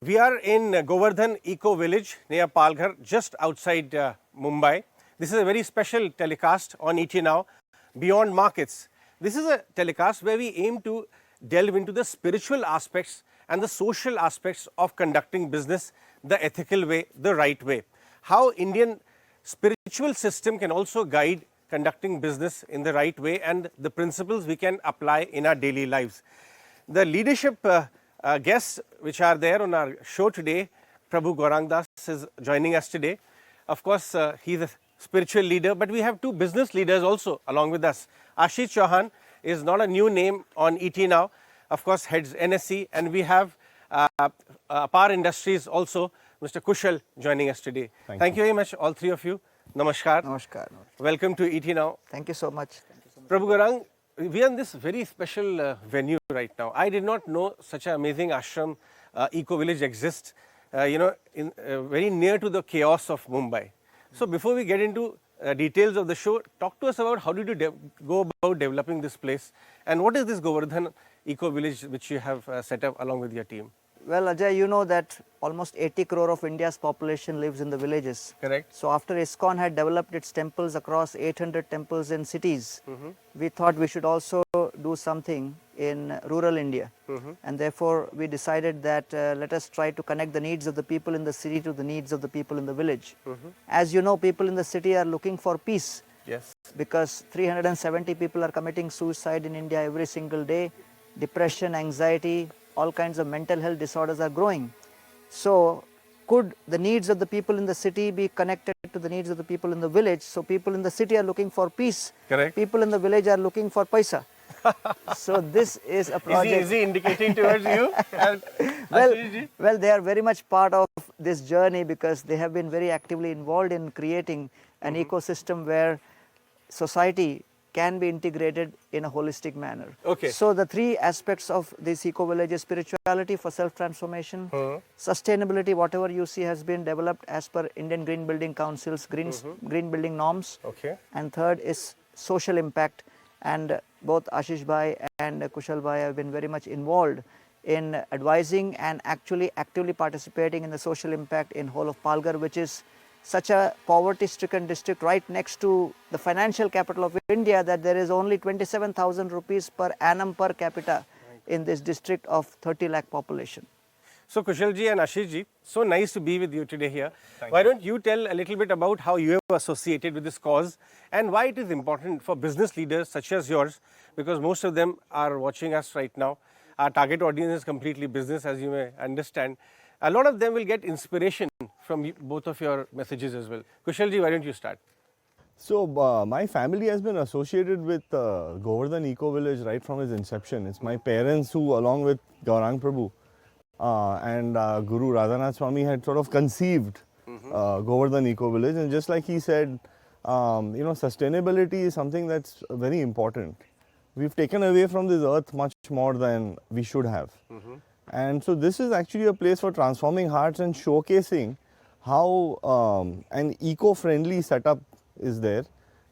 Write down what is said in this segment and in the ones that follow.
We are in Govardhan Eco Village near Palghar, just outside Mumbai. This is a very special telecast on ET Now, Beyond Markets. This is a telecast where we aim to delve into the spiritual aspects and the social aspects of conducting business the ethical way, the right way. How Indian spiritual system can also guide conducting business in the right way and the principles we can apply in our daily lives. The leadership guests which are there on our show today, Prabhu Gaurang Das is joining us today. Of course, he's a spiritual leader, but we have two business leaders also along with us. Ashish Chauhan is not a new name on ET Now, of course heads NSE, and we have Power Industries also, Mr. Kushal joining us today. Thank you very much, all three of you. Namaskar. Namaskar. Welcome to ET Now. Thank you so much. Prabhu Gaurang, we are in this very special venue right now. I did not know such an amazing ashram, eco village exists, very near to the chaos of Mumbai. So before we get into details of the show, talk to us about how did you go about developing this place, and what is this Govardhan Eco Village which you have set up along with your team? Well, Ajay, you know that almost 80 crore of India's population lives in the villages. Correct. So after ISKCON had developed its temples across 800 temples in cities, we thought we should also do something in rural India. And therefore, we decided that let us try to connect the needs of the people in the city to the needs of the people in the village. As you know, people in the city are looking for peace. Yes. Because 370 people are committing suicide in India every single day. Depression, anxiety, all kinds of mental health disorders are growing. So, could the needs of the people in the city be connected to the needs of the people in the village? So, people in the city are looking for peace. Correct. People in the village are looking for paisa. So, this is a project. Is he indicating towards you? Well, they are very much part of this journey because they have been very actively involved in creating an ecosystem where society can be integrated in a holistic manner. Okay. So the three aspects of this eco village is spirituality for self-transformation, sustainability, whatever you see has been developed as per Indian Green Building Council's green building norms. Okay. And third is social impact, and both Ashish Bhai and Kushal Bhai have been very much involved in advising and actually actively participating in the social impact in whole of Palghar, which is such a poverty-stricken district right next to the financial capital of India that there is only 27,000 rupees per annum per capita in this district of 30 lakh population. So Kushalji and Ashishji, so nice to be with you today here. Why don't you tell a little bit about how you have associated with this cause and why it is important for business leaders such as yours, because most of them are watching us right now. Our target audience is completely business, as you may understand. A lot of them will get inspiration from both of your messages as well. Kushalji, why don't you start? So, my family has been associated with Govardhan Eco Village right from its inception. It's my parents who, along with Gaurang Prabhu and Guru Radhanath Swami, had sort of conceived Govardhan Eco Village. And just like he said, sustainability is something that's very important. We've taken away from this earth much more than we should have. And so this is actually a place for transforming hearts and showcasing how an eco-friendly setup is there.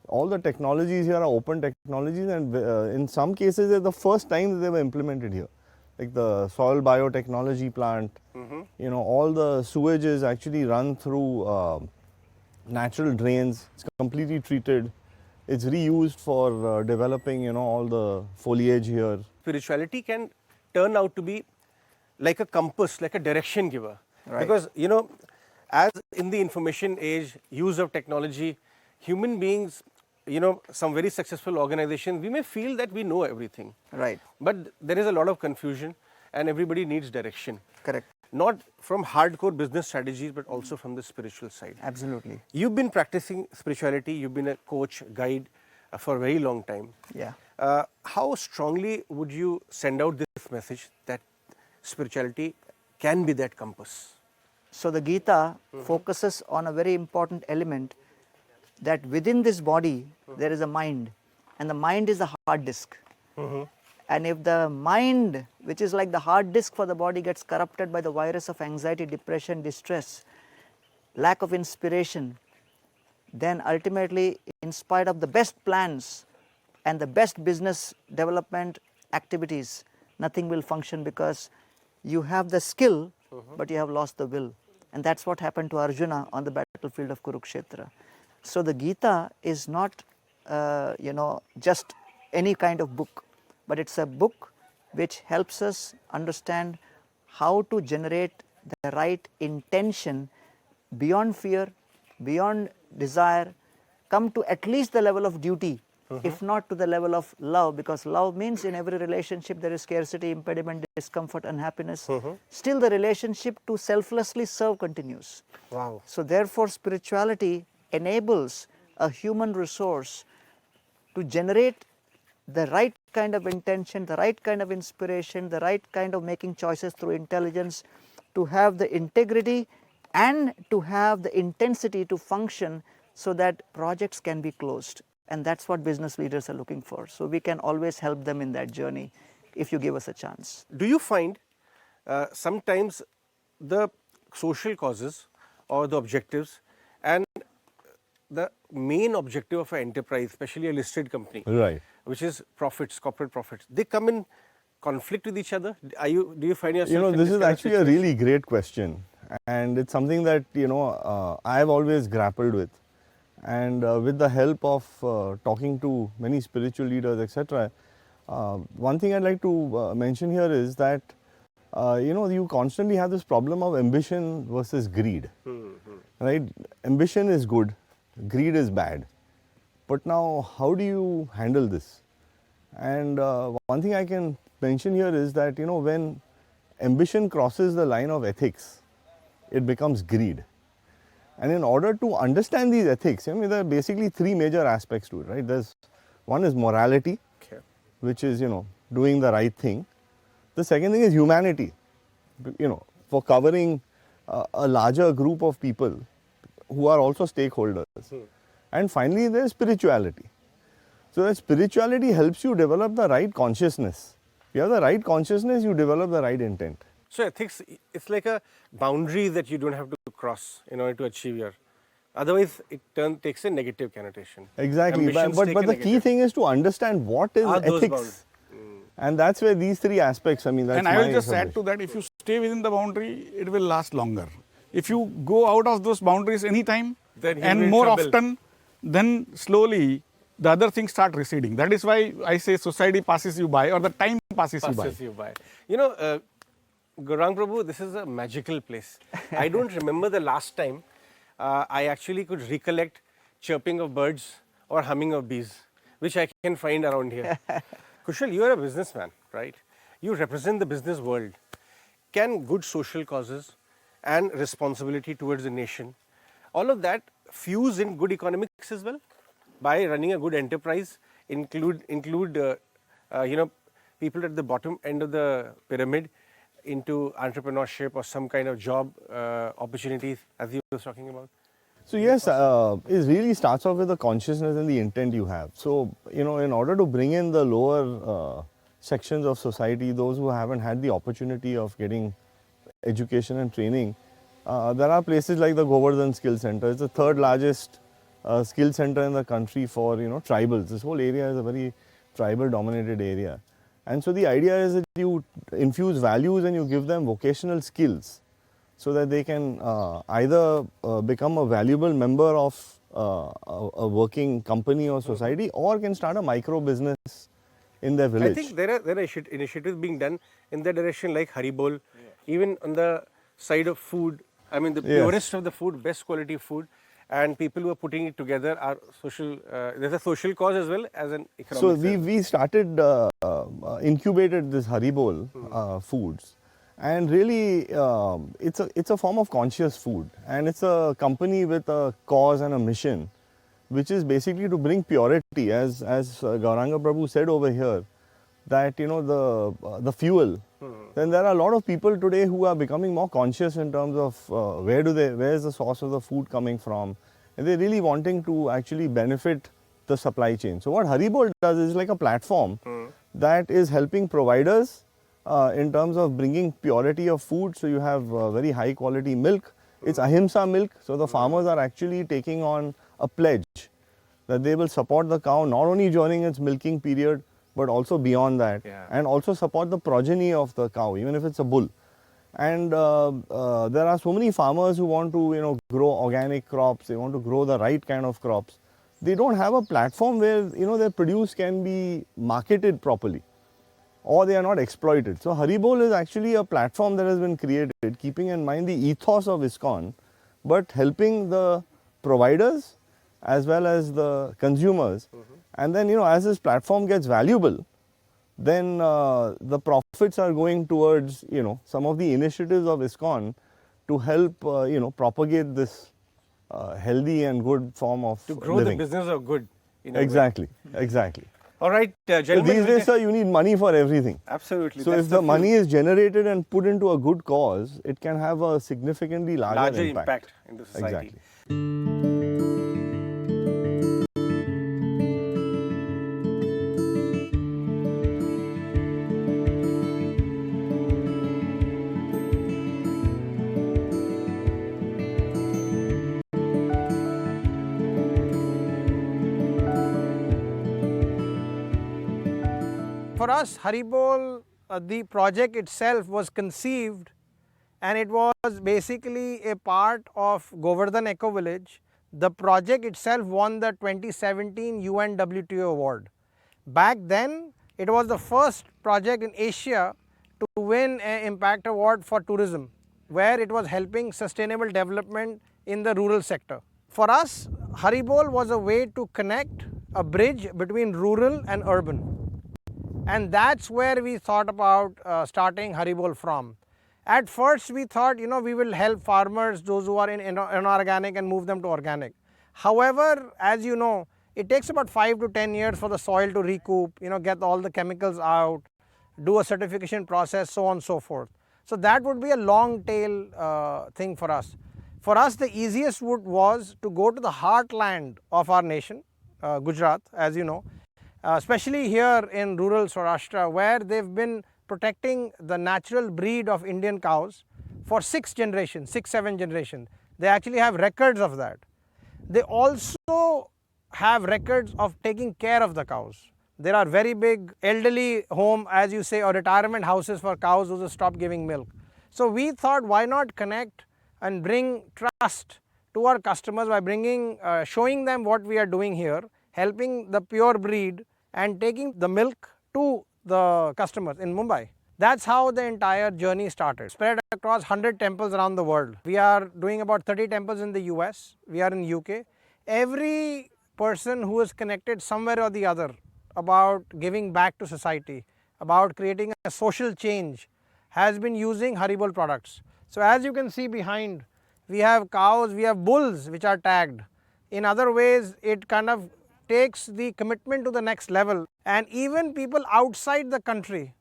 All the technologies here are open technologies, and in some cases they're the first time that they were implemented here. Like the soil biotechnology plant, all the sewage is actually run through natural drains. It's completely treated. It's reused for developing, all the foliage here. Spirituality can turn out to be like a compass, like a direction giver. Right. Because, as in the information age, use of technology, human beings, some very successful organizations, we may feel that we know everything. Right. But there is a lot of confusion and everybody needs direction. Correct. Not from hardcore business strategies, but also from the spiritual side. Absolutely. You've been practicing spirituality, you've been a coach, guide for a very long time. Yeah. How strongly would you send out this message that spirituality can be that compass? So the Gita focuses on a very important element, that within this body there is a mind, and the mind is a hard disk. And if the mind, which is like the hard disk for the body, gets corrupted by the virus of anxiety, depression, distress, lack of inspiration, then ultimately, in spite of the best plans and the best business development activities, nothing will function, because you have the skill but you have lost the will. And that's what happened to Arjuna on the battlefield of Kurukshetra. So the Gita is not, just any kind of book, but it's a book which helps us understand how to generate the right intention beyond fear, beyond desire, come to at least the level of duty, if not to the level of love, because love means in every relationship there is scarcity, impediment, discomfort, unhappiness. Still the relationship to selflessly serve continues. Wow. So therefore spirituality enables a human resource to generate the right kind of intention, the right kind of inspiration, the right kind of making choices through intelligence, to have the integrity and to have the intensity to function so that projects can be closed. And that's what business leaders are looking for. So we can always help them in that journey if you give us a chance. Do you find sometimes the social causes or the objectives and the main objective of an enterprise, especially a listed company, Right. which is profits, corporate profits, they come in conflict with each other? Do you find yourself in This this is kind of actually a situation? really great question, and it's something that I've always grappled with, and with the help of talking to many spiritual leaders, etc. One thing I'd like to mention here is that you constantly have this problem of ambition versus greed, right? Ambition is good, greed is bad, but now how do you handle this? And one thing I can mention here is that when ambition crosses the line of ethics, it becomes greed. And in order to understand these ethics, there are basically three major aspects to it, right? One is morality, Okay. which is doing the right thing. The second thing is humanity, for covering a larger group of people who are also stakeholders. And finally, there's spirituality. So that spirituality helps you develop the right consciousness. If you have the right consciousness, you develop the right intent. So ethics, it's like a boundary that you don't have to cross in order to achieve your. Otherwise, it takes a negative connotation. Exactly, Ambitions but take the a key negative. thing is to understand what is Are those ethics. And that's where these three aspects, that's And I will my just add to submission. that, if you stay within the boundary, it will last longer. If you go out of those boundaries anytime Then you'll be and in more trouble. often, then slowly the other things start receding. That is why I say society passes you by, or the time passes you by. Passes you by. Gaurang Prabhu, this is a magical place. I don't remember the last time I actually could recollect chirping of birds or humming of bees, which I can find around here. Kushal, you are a businessman, right? You represent the business world. Can good social causes and responsibility towards the nation, all of that fuse in good economics as well? By running a good enterprise, include people at the bottom end of the pyramid into entrepreneurship or some kind of job opportunities, as you were talking about? So yes, it really starts off with the consciousness and the intent you have. So, in order to bring in the lower sections of society, those who haven't had the opportunity of getting education and training, there are places like the Govardhan Skill Center. It's the third largest skill center in the country for, tribals. This whole area is a very tribal dominated area. And so the idea is that you infuse values and you give them vocational skills, so that they can either become a valuable member of a working company or society, or can start a micro business in their village. I think there are initiatives being done in that direction, like Haribol, even on the side of food. I mean, the purest of the food, best quality food, and people who are putting it together are social. There's a social cause as well as an economic. So we started incubated this Haribol foods. And really, it's a form of conscious food, and it's a company with a cause and a mission, which is basically to bring purity, as Gaurang Prabhu said over here, that the fuel. Then there are a lot of people today who are becoming more conscious in terms of where is the source of the food coming from, and they're really wanting to actually benefit the supply chain. So what Haribol does is like a platform that is helping providers in terms of bringing purity of food. So you have very high quality milk. It's ahimsa milk. So the farmers are actually taking on a pledge that they will support the cow not only during its milking period, but also beyond that, and also support the progeny of the cow, even if it's a bull. And there are so many farmers who want to grow organic crops. They want to grow the right kind of crops. They don't have a platform where their produce can be marketed properly, or they are not exploited. So Haribol is actually a platform that has been created, keeping in mind the ethos of ISKCON, but helping the providers as well as the consumers. And then as this platform gets valuable, then the profits are going towards some of the initiatives of ISKCON to help propagate this healthy and good form of To grow living. the business of good. In a way. Exactly. All right, So gentlemen. these days, sir, you need money for everything. Absolutely. So that's if the fuel. money is generated and put into a good cause, it can have a significantly larger impact in the society. Exactly. For us, Haribol, the project itself was conceived, and it was basically a part of Govardhan Eco Village. The project itself won the 2017 UN WTO award. Back then, it was the first project in Asia to win an impact award for tourism, where it was helping sustainable development in the rural sector. For us, Haribol was a way to connect, a bridge between rural and urban. And that's where we thought about starting Haribol from. At first we thought, we will help farmers, those who are in inorganic, and move them to organic. However, as you know, it takes about 5 to 10 years for the soil to recoup, get all the chemicals out, do a certification process, so on and so forth. So that would be a long tail thing for us. For us, the easiest route was to go to the heartland of our nation, Gujarat, as you know, especially here in rural Saurashtra, where they've been protecting the natural breed of Indian cows for 6 generations, 7 generations. They actually have records of that. They also have records of taking care of the cows. There are very big elderly home, as you say, or retirement houses for cows who stop giving milk. So we thought, why not connect and bring trust to our customers by showing them what we are doing here, helping the pure breed and taking the milk to the customers in Mumbai. That's how the entire journey started. Spread across 100 temples around the world. We are doing about 30 temples in the US. We are in UK. Every person who is connected somewhere or the other about giving back to society, about creating a social change, has been using Haribol products. So as you can see behind, we have cows, we have bulls which are tagged. In other ways, it kind of takes the commitment to the next level, and even people outside the country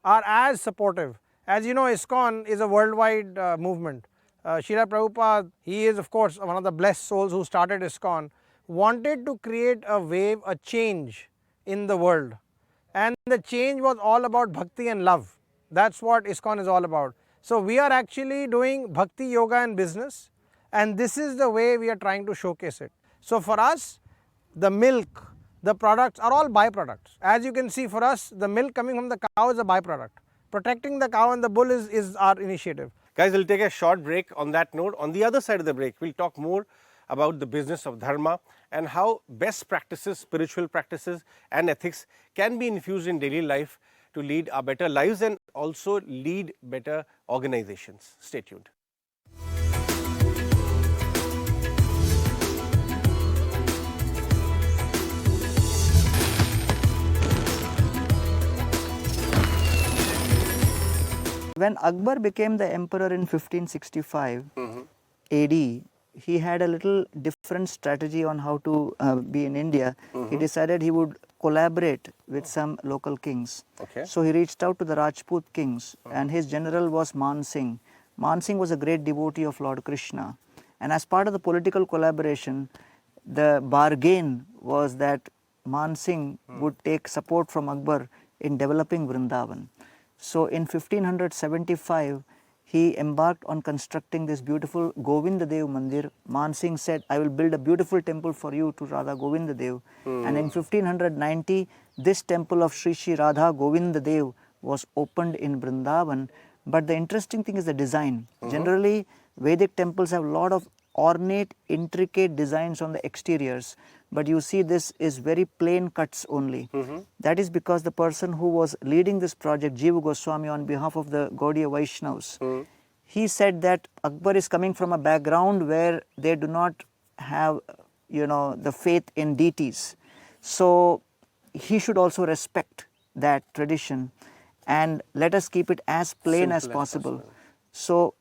are as supportive. As you know, ISKCON is a worldwide movement. Srila Prabhupada, he is of course one of the blessed souls who started ISKCON, wanted to create a wave, a change in the world, and the change was all about bhakti and love. That's what ISKCON is all about. So we are actually doing bhakti, yoga and business, and this is the way we are trying to showcase it. So for us, the milk, the products are all byproducts. As you can see, for us, the milk coming from the cow is a byproduct. Protecting the cow and the bull is our initiative. Guys, we'll take a short break on that note. On the other side of the break, we'll talk more about the business of dharma and how best practices, spiritual practices and ethics can be infused in daily life to lead our better lives and also lead better organizations. Stay tuned. When Akbar became the emperor in 1565 AD, he had a little different strategy on how to be in India. He decided he would collaborate with some local kings. Okay. So he reached out to the Rajput kings, and his general was Man Singh. Man Singh was a great devotee of Lord Krishna. And as part of the political collaboration, the bargain was that Man Singh would take support from Akbar in developing Vrindavan. So in 1575, he embarked on constructing this beautiful Govindadev Mandir. Man Singh said, I will build a beautiful temple for you to Radha Govindadev. And in 1590, this temple of Sri Sri Radha Govindadev was opened in Vrindavan, But the interesting thing is the design. Generally, Vedic temples have a lot of ornate, intricate designs on the exteriors, but you see this is very plain cuts only. That is because the person who was leading this project, Jiva Goswami, on behalf of the Gaudiya Vaishnavas, he said that Akbar is coming from a background where they do not have, the faith in deities. So he should also respect that tradition and let us keep it as plain as possible. So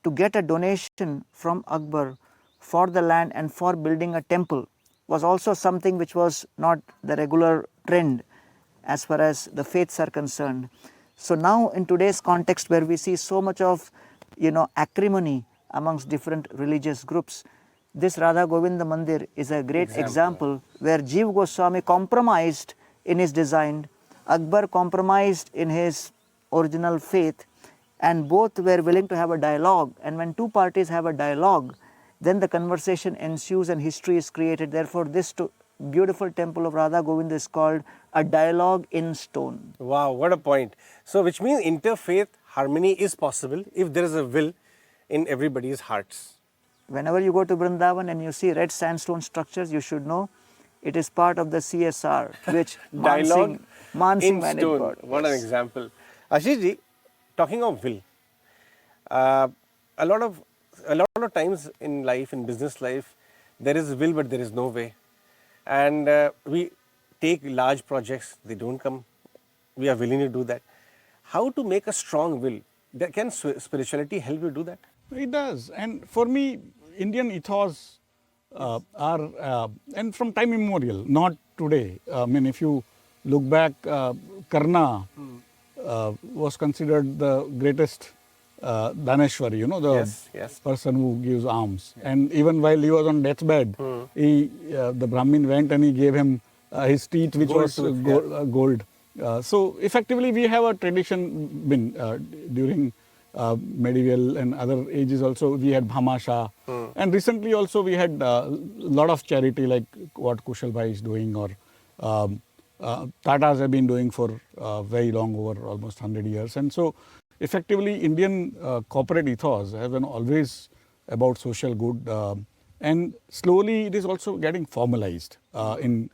to get a donation from Akbar for the land and for building a temple was also something which was not the regular trend as far as the faiths are concerned. So now in today's context where we see so much of acrimony amongst different religious groups, this Radha Govinda Mandir is a great example where Jiva Goswami compromised in his design, Akbar compromised in his original faith, and both were willing to have a dialogue. And when two parties have a dialogue, then the conversation ensues and history is created. Therefore, this beautiful temple of Radha Govinda is called a dialogue in stone. Wow, what a point. So, which means interfaith harmony is possible if there is a will in everybody's hearts. Whenever you go to Vrindavan and you see red sandstone structures, you should know it is part of the CSR, which Dialogue Mansingh in managed stone. board. What an example. Ashish ji, talking of will, a lot of times in life, in business life, there is will but there is no way. And we take large projects, they don't come. We are willing to do that. How to make a strong will? Can spirituality help you do that? It does. And for me, Indian ethos are, and from time immemorial, not today. I mean, if you look back, Karna was considered the greatest Daneshwari, the person who gives alms. Yeah. And even while he was on deathbed, the Brahmin went and he gave him his teeth, which was gold. So effectively, we have a tradition during medieval and other ages also. We had Bhamasha, and recently also we had a lot of charity like what Kushal Bhai is doing, or Tatas have been doing for very long, over almost 100 years. And so effectively, Indian corporate ethos have been always about social good, and slowly it is also getting formalized. In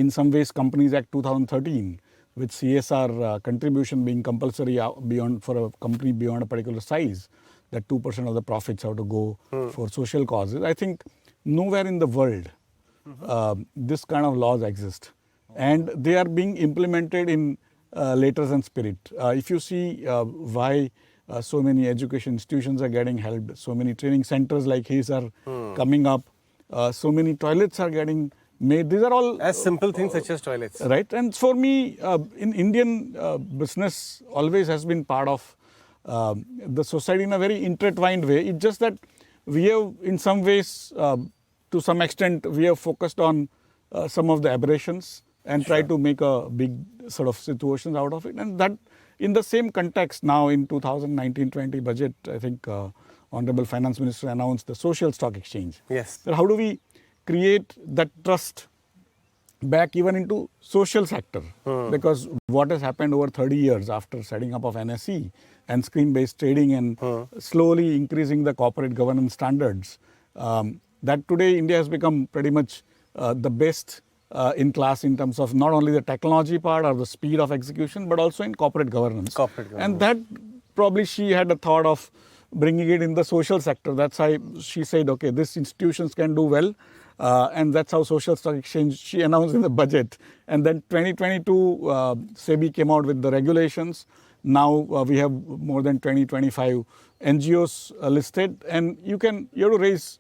some ways, Companies Act 2013, with CSR contribution being compulsory for a company beyond a particular size, that 2% of the profits have to go for social causes. I think nowhere in the world this kind of laws exist, and they are being implemented in letters and spirit. If you see why so many education institutions are getting held, so many training centers like his are coming up, so many toilets are getting made. These are all as simple things such as toilets. Right. And for me, in Indian business always has been part of the society in a very intertwined way. It's just that we have, in some ways, to some extent, we have focused on some of the aberrations and try to make a big sort of situations out of it. And that in the same context now in 2019-20 budget, I think Honorable Finance Minister announced the social stock exchange. Yes. So how do we create that trust back even into social sector? Because what has happened over 30 years after setting up of NSE and screen-based trading and slowly increasing the corporate governance standards, that today India has become pretty much the best in class in terms of not only the technology part or the speed of execution, but also in corporate governance. And that probably she had a thought of bringing it in the social sector. That's why she said, okay, these institutions can do well. And that's how social stock exchange she announced in the budget. And then 2022, SEBI came out with the regulations. Now we have more than 20-25 NGOs listed, and you have to raise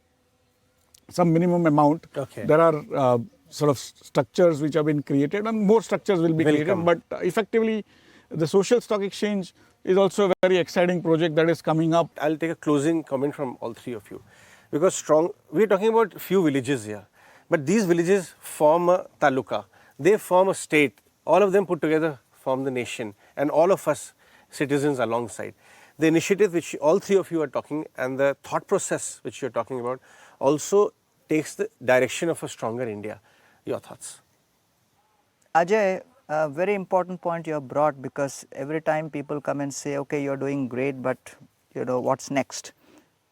some minimum amount. Okay. There are sort of structures which have been created, and more structures will be created. But effectively, the social stock exchange is also a very exciting project that is coming up. I'll take a closing comment from all three of you. Because we're talking about few villages here, but these villages form a taluka, they form a state, all of them put together form the nation, and all of us citizens alongside. The initiative which all three of you are talking and the thought process which you're talking about also takes the direction of a stronger India. Your thoughts? Ajay, a very important point you have brought, because every time people come and say, okay, you're doing great, but you know, what's next?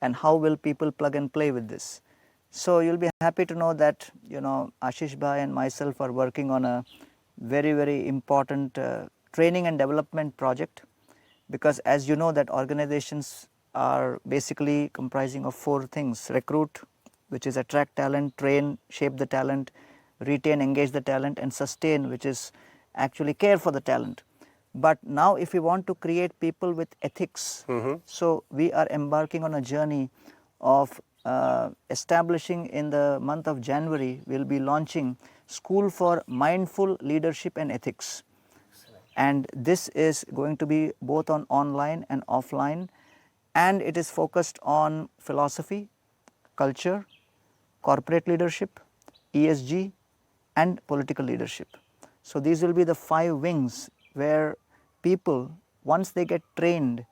And how will people plug and play with this? So you'll be happy to know that, you know, Ashish Bhai and myself are working on a very, very important training and development project, because as you know that organizations are basically comprising of 4 things: recruit, which is attract talent; train, shape the talent; retain, engage the talent; and sustain, which is actually care for the talent. But now if we want to create people with ethics, so we are embarking on a journey of establishing in the month of January, we will be launching School for Mindful Leadership and Ethics. And this is going to be both on online and offline, and it is focused on philosophy, culture, corporate leadership, ESG, and political leadership. So these will be the 5 wings where people, once they get trained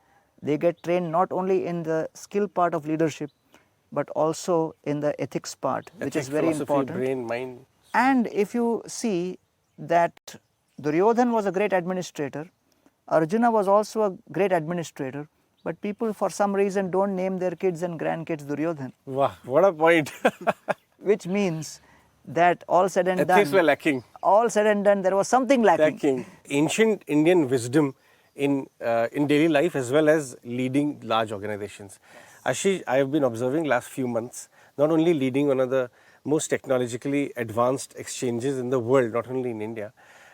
not only in the skill part of leadership, but also in the ethics part, which is very important. Brain, mind. And if you see that Duryodhan was a great administrator, Arjuna was also a great administrator, but people for some reason don't name their kids and grandkids Duryodhan. Wow, what a point. Which means that all said and done, Ethics were lacking. all said and done, there was something lacking. Ancient Indian wisdom in daily life as well as leading large organizations. Ashish, I have been observing last few months, not only leading one of the most technologically advanced exchanges in the world, not only in India,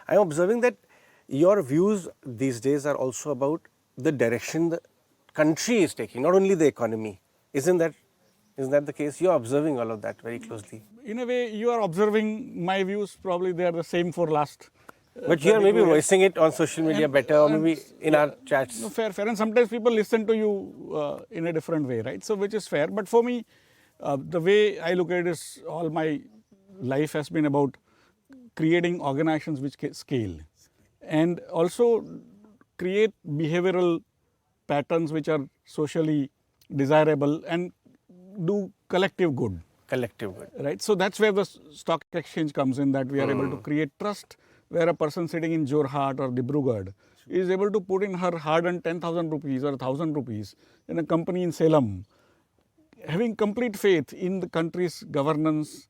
I am observing that your views these days are also about the direction the country is taking, not only the economy. Isn't that the case? You are observing all of that very closely. In a way, you are observing my views. Probably they are the same for last. But you are maybe voicing it on social media better, or maybe in our chats. No, fair. And sometimes people listen to you in a different way, right? So which is fair. But for me, the way I look at it is, all my life has been about creating organizations which scale, and also create behavioral patterns which are socially desirable and do collective good. Collective good. Right. So that's where the stock exchange comes in, that we are able to create trust, where a person sitting in Jorhat or Dibrugarh is able to put in her hard-earned 10,000 rupees or 1,000 rupees in a company in Salem, having complete faith in the country's governance,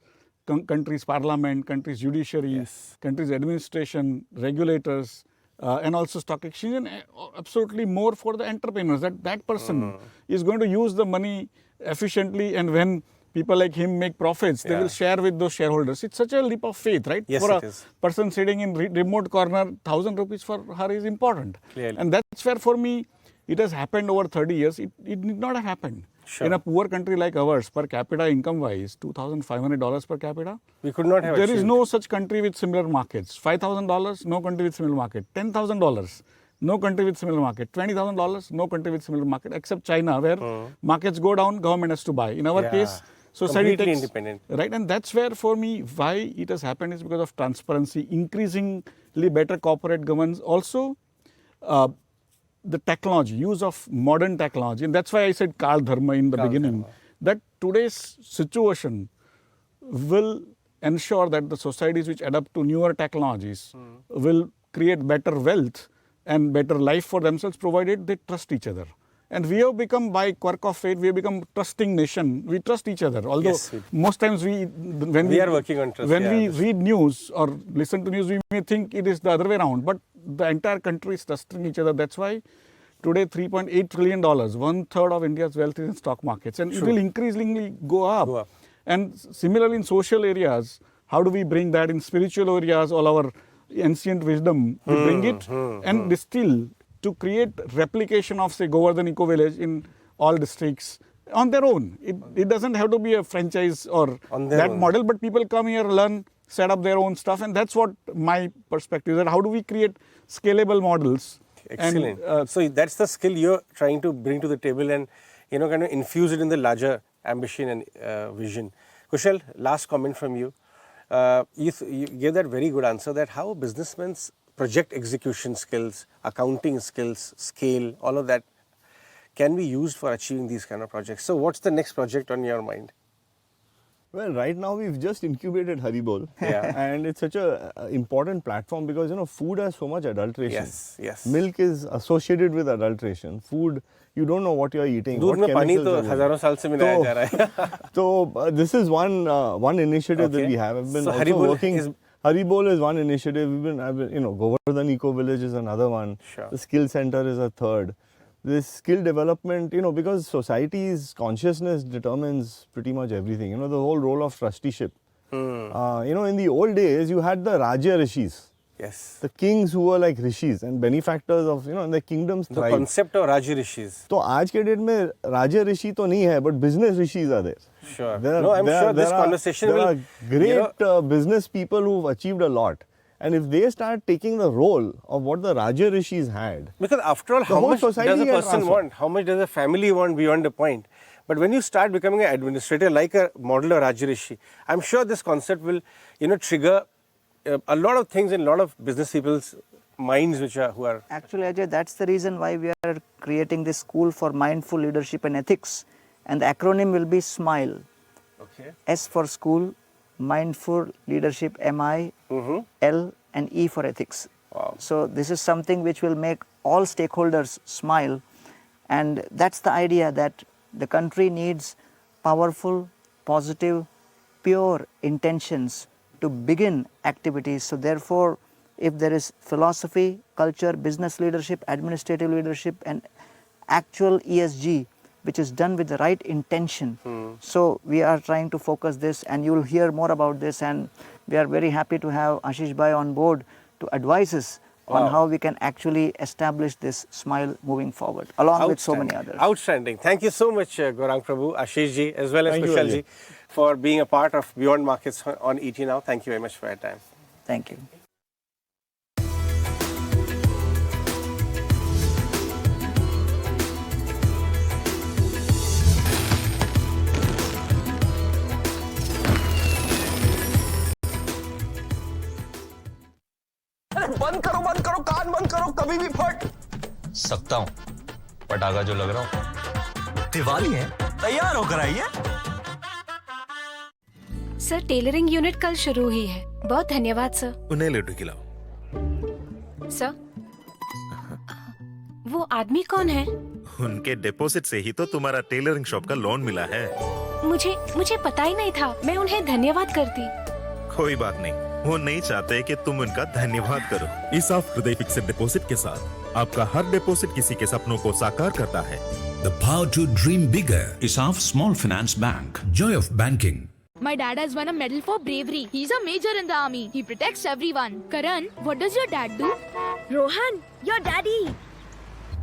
country's parliament, country's judiciary, country's administration, regulators, and also stock exchange, and absolutely more for the entrepreneurs, that person is going to use the money efficiently, and when people like him make profits, they will share with those shareholders. It's such a leap of faith, right? Yes, for it a is. person sitting in remote corner, 1,000 rupees for her is important. Clearly. And that's where for me, it has happened over 30 years. It did not have happened. Sure. In a poor country like ours, per capita income wise, $2,500 per capita. We could not have There achieved. is no such country with similar markets. $5,000, no country with similar market. $10,000, no country with similar market. $20,000, no country with similar market, except China, where markets go down, government has to buy. In our case, society completely takes, independent. right? And that's where for me, why it has happened is because of transparency, increasingly better corporate governance, also the technology, use of modern technology. And that's why I said Kal Dharma in the beginning, that today's situation will ensure that the societies which adapt to newer technologies will create better wealth and better life for themselves, provided they trust each other. And we have become, by quirk of fate, we have become trusting nation. We trust each other. Although most times when we are working on trust. When we read news or listen to news, we may think it is the other way around. But the entire country is trusting each other. That's why today $3.8 trillion, 1/3 of India's wealth is in stock markets. And it will increasingly go up. And similarly in social areas, how do we bring that in spiritual areas, all our ancient wisdom, we bring it and distill to create replication of, say, Govardhan Eco Village in all districts on their own. It doesn't have to be a franchise or that model, but people come here, learn, set up their own stuff, and that's what my perspective is, that how do we create scalable models. Excellent. And, so that's the skill you're trying to bring to the table and, kind of infuse it in the larger ambition and vision. Kushal, last comment from you. You gave that very good answer, that how businessmen's project execution skills, accounting skills, scale, all of that can be used for achieving these kind of projects. So what's the next project on your mind? Well, right now we've just incubated Haribol, Yeah. and it's such a important platform because food has so much adulteration. Yes, yes. Milk is associated with adulteration. Food, you don't know what you're eating. दूध what में पानी chemicals तो are in it. हजारों साल से मिलाया जा रहा है. So this is one initiative that Okay. we have. I've been So also Haribol working. is- Haribol is one initiative. I've been, Govardhan Eco Village is another one. Sure. The skill center is a third. This skill development, because society's consciousness determines pretty much everything. The whole role of trusteeship. In the old days, you had the Raja Rishis, Yes. the kings who were like rishis and benefactors of, and their kingdoms The thrived. concept of Raja Rishis. So, आज के date में Raja Rishi तो नहीं है, but business rishis are there. Sure. There No, I'm sure this are- conversation there will. are great business people who've achieved a lot. And if they start taking the role of what the Raja Rishis had, Because after all, how whole much does society a gets person transformed. want? How much does a family want beyond a point? But when you start becoming an administrator like a model of Raja Rishi, I'm sure this concept will, trigger a lot of things in a lot of business people's minds who are. Actually, Ajay, that's the reason why we are creating this school for mindful leadership and ethics. And the acronym will be SMILE. Okay. S for school, mindful leadership, MI, L, and E for ethics. Wow. So this is something which will make all stakeholders smile. And that's the idea, that the country needs powerful, positive, pure intentions to begin activities. So therefore, if there is philosophy, culture, business leadership, administrative leadership, and actual ESG, which is done with the right intention. So we are trying to focus this, and you will hear more about this, and we are very happy to have Ashish Bhai on board to advise us on how we can actually establish this SMILE moving forward, along with so many others. Outstanding. Thank you so much, Gaurang Prabhu, Ashish ji, as well as Thank you, Kushal Ajay. ji, for being a part of Beyond Markets on ET Now. Thank you very much for your time. Thank you. बंद करो कान बंद करो, कभी भी फट सकता हूँ, पटाखा जो लग रहा हूँ। दिवाली है, तैयार होकर आइए। सर, टेलरिंग यूनिट कल शुरू हुई है। बहुत धन्यवाद सर। उन्हें लड्डू खिलाओ। सर, वो आदमी कौन है? उनके डिपॉजिट से ही तो तुम्हारा टेलरिंग शॉप का लोन मिला है। मुझे पता ही नहीं था। मैं उन्हें धन्यवाद करती। कोई बात नहीं, वो नहीं चाहते कि तुम उनका धन्यवाद करो। इस हृदय फिक्स्ड डिपॉजिट के साथ आपका हर डिपॉजिट किसी के सपनों को साकार करता है। The power to dream bigger. ISAF Small Finance Bank. Joy of banking. My dad has won a medal for bravery. He's a major in the army. He protects everyone. Karan, what does your dad do? Rohan, your daddy.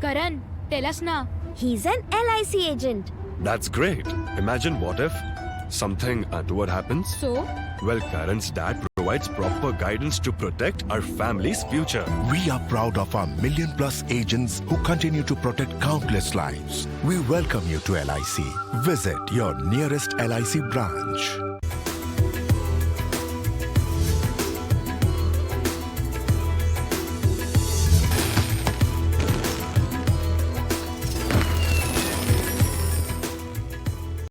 Karan, tell us now. He's an LIC agent. That's great. Imagine what if something untoward happens? So? Well, Karan's dad provides proper guidance to protect our family's future. We are proud of our million-plus agents who continue to protect countless lives. We welcome you to LIC. Visit your nearest LIC branch.